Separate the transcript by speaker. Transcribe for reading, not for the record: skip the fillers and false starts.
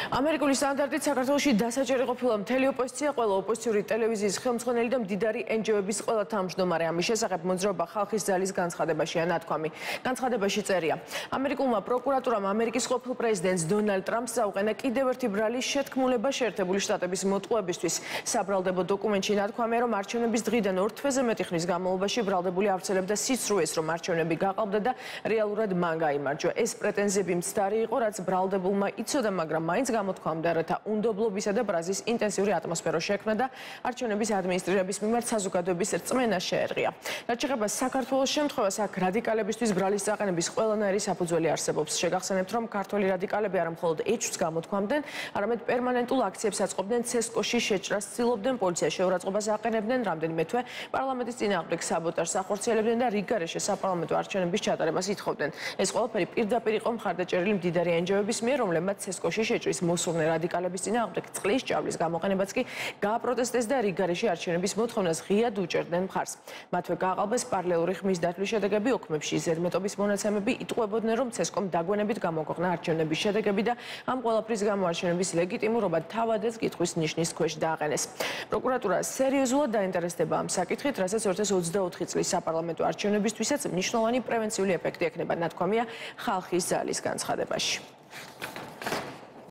Speaker 1: ამერიკული სტანდარტით საქართველოში დასაჭერი ყოფილა მთელი ოპოზიცია, ყველა ოპოზიციური ტელევიზიის ხელმძღვანელი და მდიდარი NGO-ების ყველა თავმჯდომარე. ამის შესახებ მოძრაობა ხალხის ძალის განცხადებაშია ნათქვამი. განცხადებაში წერია: ამერიკულმა პროკურატურამ ამერიკის ყოფილ პრეზიდენტს დონალდ ტრამპს წაუყენა კიდევ ერთი ბრალი შეთქმულება შეერთებული შტატების მოტყუებისთვის. საბრალდებო დოკუმენტში ნათქვამია, რომ არჩევნების დღიდან 2 თვეზე მეტი ხნის განმავლობაში ბრალდებული ავრცელებდა სიცრუეს, რომ არჩევნები გაყალბდა და რეალურად მან გაიმარჯვა. ეს პრეტენზიები მცდარი იყო, რაც ბრალდებულმა იცოდა, მაგრამ მაინც გამოთქვამდა, რათა უნდობლობისა და ბრაზის ინტენსიური ატმოსფერო შექმნა და არჩევნების ადმინისტრირების მიმართ საზოგადოების რწმენა შეერღია. რაც შეეხება საქართველოს შემთხვევას, აქ რადიკალებისთვის ბრალის წაყენების ყველანაირი საფუძველი არსებობს. შეგახსენებთ, რომ ქართველი რადიკალები არა მხოლოდ ეჭვს გამოთქვამდნენ, არამედ პერმანენტულ აქციებს აწყობდნენ ცესკოში შეჭრას ცდილობდნენ, პოლიცია შეურაცხყოფას აყენებდნენ, რამდენიმე თვე პარლამენტის წინააღმდეგ საბოტაჟს ახორციელებდნენ და რიგგარეშე საპარლამენტო არჩევნების ჩატარებას ითხოვდნენ. ეს ყველაფერი პირდაპირ იყო მხარდაჭერილი მდიდარი NGO-ების მიერ, რომლებმაც ცესკოში შეჭრის მოსურნე რადიკალების წინააღმდეგ წყლის ჭავლის გამოყენებაც კი გააპროტესტეს და რიგგარეშე არჩევნების მოთხოვნას ღიად უჭერდნენ მხარს. მათვე გააყალბეს პარალელური ხმის დათვლის შედეგები ოქმებში. ზედმეტობის მონაცემები იტყუებოდნენ, რომ ცესკომ დაგვენებით გამოქვეყნა არჩევნების შედეგები და ამ ყველაფრის გამო არჩევნების ლეგიტიმურობა თავადაც კითხვის ნიშნის ქვეშ დააყენეს. პროკურატურა სერიოზულად დაინტერესდება ამ საკითხით, რასაც 2024 წლის საპარლამენტო არჩევნებისთვისაც მნიშვნელოვანი პრევენციული ეფექტი ექნება, ნათქვამია ხალხის ძალის განცხადებაში.